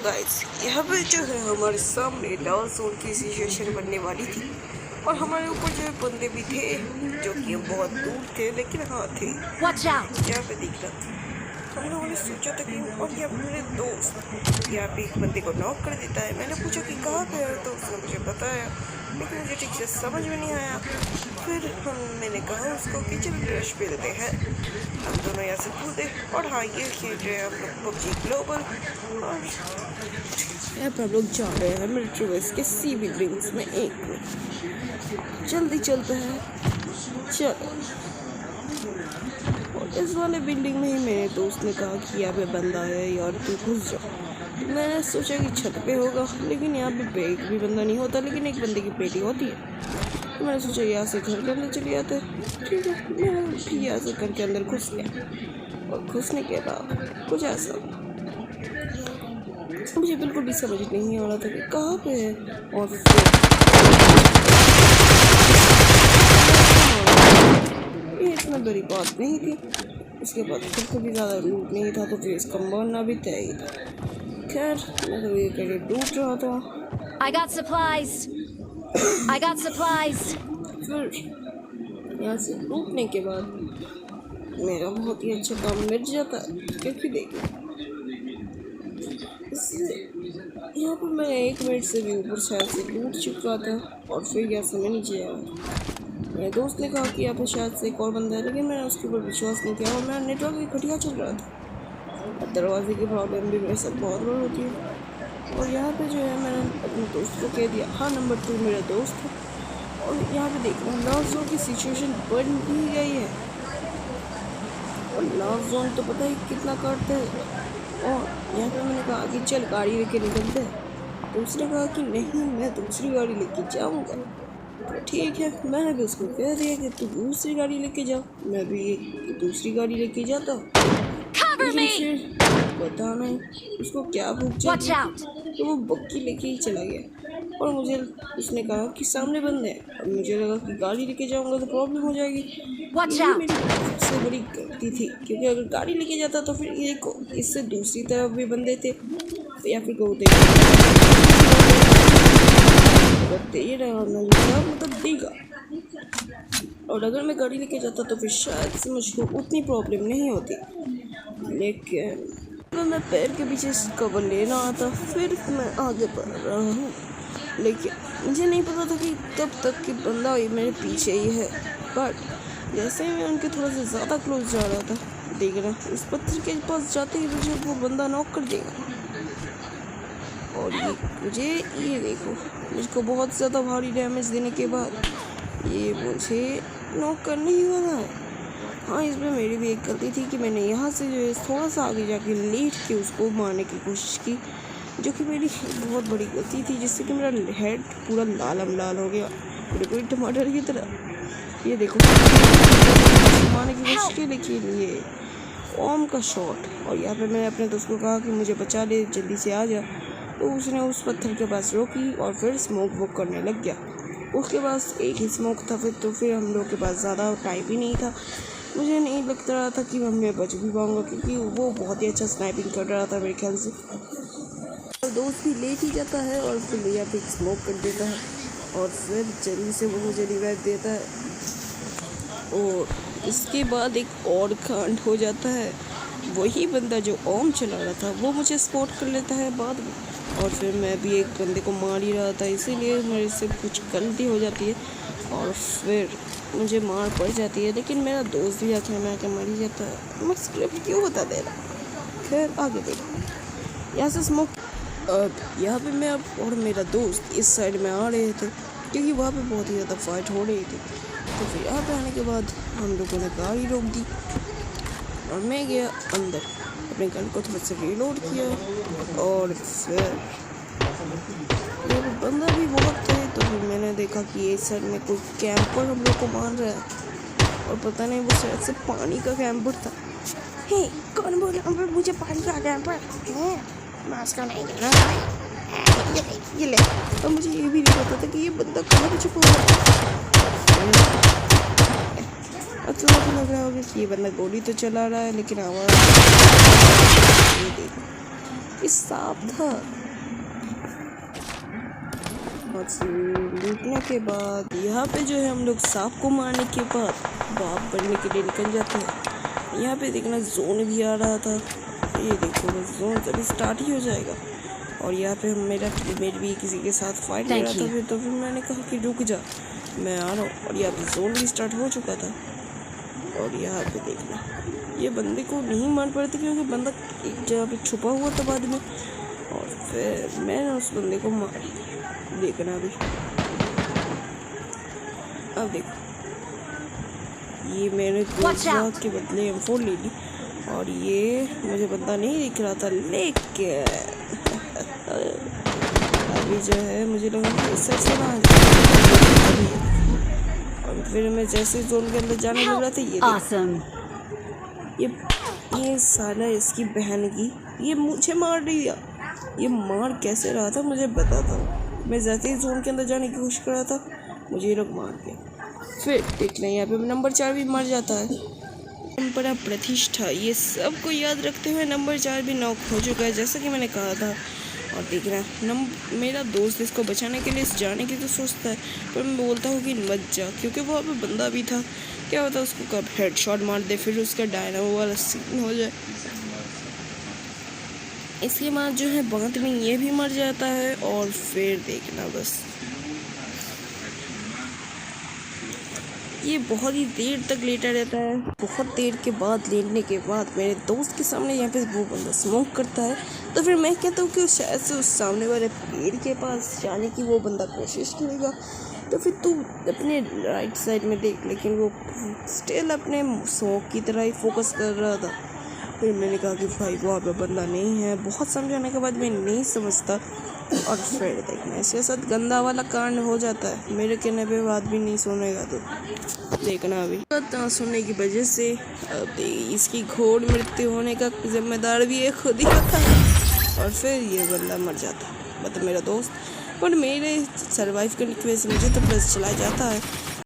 Guys, यहाँ पे जो है हमारे सामने लाल जोन की सिचुएशन बनने वाली थी और हमारे ऊपर जो है बंदे भी थे जो कि बहुत दूर थे, लेकिन हाँ थे। यहाँ पे दिख रहा था। हम लोगों ने सोचा था कि और यहाँ पे मेरे दोस्त यहाँ पे एक बंदे को नॉक कर देता है। मैंने पूछा कि कहाँ पे है, तो उसने मुझे बताया, लेकिन मुझे ठीक से समझ में नहीं आया। फिर मैंने कहा उसको कि चल रश पे देते हैं, हम दोनों यहाँ से कूदे। और हाँ, ये खेल रहे हैं हम लोग पबजी ग्लोबल और यहाँ पर हम लोग जा रहे हैं मिलिट्री बेस के सी बिल्डिंग्स में। एक जल्दी चलते हैं, चलो। और इस वाले बिल्डिंग में ही मेरे दोस्त ने कहा कि यहाँ पे बंदा है यार, तू घुस जाओ। मैंने सोचा कि छत पे होगा, लेकिन यहाँ पे एक भी बंदा नहीं होता, लेकिन एक बंदे की पेटी होती है। तो मैंने सोचा यहाँ से घर के अंदर चले जाते। ठीक है, मैं भी यहाँ से घर के अंदर घुस गया और घुसने के बाद कुछ ऐसा मुझे बिल्कुल भी समझ नहीं आ रहा था कि कहाँ पे है। और ये इतना बड़ी बात नहीं थी। इसके बाद खुद को भी ज़्यादा लूट नहीं था, तो फिर इसका मरना भी तय ही था। खैर, मैं तो ये करके लूट रहा था। फिर यहाँ से लूटने के बाद मेरा बहुत ही अच्छा काम मिल जाता है, क्योंकि देखिए यहाँ पर मैं 1 मिनट से भी ऊपर शायद से लूट चुका था। और फिर यहाँ से मैं नीचे आया। मेरे दोस्त ने कहा कि यहाँ पर शायद से एक और बंदा है, लेकिन मैंने उसके ऊपर विश्वास नहीं किया और मेरा नेटवर्क भी घटिया चल रहा था। दरवाजे की प्रॉब्लम भी मेरे साथ बहुत बार होती है। और यहाँ पे जो है मैंने अपने दोस्त को कह दिया, हाँ नंबर 2 मेरा दोस्त है। और यहाँ पे देख रहा हूँ लास्ट जोन की सिचुएशन बन भी गई है। और लास्ट जोन तो पता ही कितना काटता है। और यहाँ पे मैंने कहा कि चल गाड़ी लेके निकलते हैं, तो उसने कहा कि नहीं, मैं दूसरी गाड़ी लेके जाऊँगा। तो ठीक है, मैंने भी उसको कह दिया कि तू दूसरी गाड़ी लेके जा। मैं भी दूसरी गाड़ी लेके जाता हूँ। पता नहीं उसको क्या भूख जाती, तो वो बग्गी लेके ही चला गया। और मुझे उसने कहा कि सामने बंद है। अब मुझे लगा कि गाड़ी लेके जाऊंगा तो प्रॉब्लम हो जाएगी। ये मेरी सबसे बड़ी गलती थी, क्योंकि अगर गाड़ी लेके जाता तो फिर ये इससे दूसरी तरफ भी बंदे थे, तो या फिर को दे रहा मतलब देगा। और अगर मैं गाड़ी लेके जाता तो फिर शायद से मुझको उतनी प्रॉब्लम नहीं होती। लेकिन मैं पैर के पीछे कवर लेना आता, फिर मैं आगे बढ़ रहा हूँ। लेकिन मुझे नहीं पता था कि कब तक कि बंदा मेरे पीछे ही है। बट जैसे ही मैं उनके थोड़ा सा ज़्यादा क्लोज जा रहा था, देख रहा उस पत्थर के पास जाते ही मुझे वो बंदा नॉक कर देगा। और ये देखो, मुझको बहुत ज़्यादा भारी डैमेज देने के बाद ये मुझे नॉक करने ही वाला है। हाँ, इसमें मेरी भी एक गलती थी कि मैंने यहाँ से जो है थोड़ा सा आगे जाके लेट के उसको मारने की कोशिश की, जो कि मेरी बहुत बड़ी गलती थी, जिससे कि मेरा हेड पूरा लाल हो गया, पूरे पूरी टमाटर की तरह। ये देखो, मारने की कोशिश की, लेकिन ये ओम का शॉट। और यहाँ पे मैंने अपने दोस्त को कहा कि मुझे बचा ले, जल्दी से आ जा। तो उसने उस पत्थर के पास रोकी और फिर स्मोक वॉक करने लग गया। उसके पास एक ही स्मोक था। फिर हम लोग के पास ज़्यादा टाइम ही नहीं था। मुझे नहीं लग रहा था कि मैं बच भी पाऊँगा, क्योंकि वो बहुत ही अच्छा स्नाइपिंग कर रहा था मेरे ख्याल से। और दोस्त भी लेट ही जाता है और फिर यहाँ पे स्मोक कर देता है और फिर जल्दी से वो मुझे रिवाइव देता है। और इसके बाद एक और कांड हो जाता है। वही बंदा जो ओम चला रहा था वो मुझे स्पॉट कर लेता है बाद में। और फिर मैं भी एक बंदे को मार ही रहा था, इसीलिए मेरे से कुछ गलती हो जाती है और फिर मुझे मार पड़ जाती है। लेकिन मेरा दोस्त भी आखिर में आकर मर ही जाता है। मैं स्क्रिप्ट क्यों बता दे रहा। खैर आगे देखो, यहाँ से स्मोक। अब यहाँ पे मैं और मेरा दोस्त इस साइड में आ रहे थे, क्योंकि वहाँ पे बहुत ही ज़्यादा फाइट हो रही थी। तो फिर यहाँ पे आने के बाद हम लोगों ने गाड़ी रोक दी और मैं गया अंदर, अपने गन को थोड़ा सा रीलोड किया। और फिर बंदा भी बहुत थे, तो फिर मैंने देखा कि इस साइड में कोई कैंपर हम लोग को मार रहा है। और पता नहीं वो शायद से पानी का कैंपर था। हे, कौन बोल रहा है मुझे पानी का कैंपर है? मैं उसका नहीं देख रहा। ये ले। और मुझे ये भी नहीं पता था कि ये बंदा कहाँ पे छुपा हुआ है। अब तो मुझे लग रहा होगा कि ये बंदा गोली तो चला रहा है, लेकिन आवाज़ ये देखो ये सांप था। और लूटने के बाद यहाँ पे जो है हम लोग सांप को मारने के बाद बाप बनने के लिए निकल जाते हैं। यहाँ पे देखना जोन भी आ रहा था, ये देखो बस जोन तभी स्टार्ट ही हो जाएगा। और यहाँ पे मेरा टीममेट भी किसी के साथ फाइट कर रहा था, तो फिर मैंने कहा कि रुक जा, मैं आ रहा हूँ। और यहाँ पे जोन भी स्टार्ट हो चुका था। और यहाँ पे देखना ये बंदे को नहीं मार पड़ती क्योंकि बंदा एक जगह पे छुपा हुआ था बाद में। और फिर मैंने उस बंदे को मार देखना भी। अब देखो ये मैंने के बदले M4 ले ली और ये मुझे बंदा नहीं दिख रहा था, लेकिन अभी जो है मुझे लगा कि इस साइड से ना और फिर मैं जैसे जोन के अंदर जाने लग रहा था ये साला इसकी बहन की ये मुझे मार दिया। ये मार कैसे रहा था मुझे बताता हूँ। मैं जैसे ही जोन के अंदर जाने की कोशिश कर रहा था मुझे ये लोग मार दिया। फिर देख लें यहाँ पे नंबर 4 भी मर जाता है। परंपरा प्रतिष्ठा ये सबको याद रखते हुए नंबर 4 भी नॉक हो चुका है जैसा कि मैंने कहा था। और देख रहा है मेरा दोस्त इसको बचाने के लिए जाने की तो सोचता है, पर मैं बोलता हूँ कि मत जा क्योंकि वहाँ पे बंदा भी था, क्या होता उसको कब हेडशॉट मार दे फिर उसका डायनामो वाला सीन हो जाए। इसके बाद जो है बाद में ये भी मर जाता है। और फिर देखना बस ये बहुत ही देर तक लेटा रहता है। बहुत देर के बाद लेटने के बाद मेरे दोस्त के सामने यहाँ पे वो बंदा स्मोक करता है, तो फिर मैं कहता हूँ कि शायद से उस सामने वाले पेड़ के पास जाने की वो बंदा कोशिश करेगा, तो फिर तू अपने राइट साइड में देख। लेकिन वो स्टिल अपने स्मोक की तरह ही फोकस कर रहा था। फिर मैंने कहा कि भाई वहाँ पे बंदा नहीं है। बहुत समझाने के बाद मैं नहीं समझता। और फिर देखना इसके साथ गंदा वाला कांड हो जाता है। मेरे कहने पे बात भी नहीं सुनेगा तो देखना अभी बात ना सुनने की वजह से अब इसकी घोर मृत्यु होने का जिम्मेदार भी एक खुद ही था। और फिर ये बंदा मर जाता मतलब मेरा दोस्त। पर मेरे सर्वाइव करने की वजह से मुझे तो प्लस चला जाता है।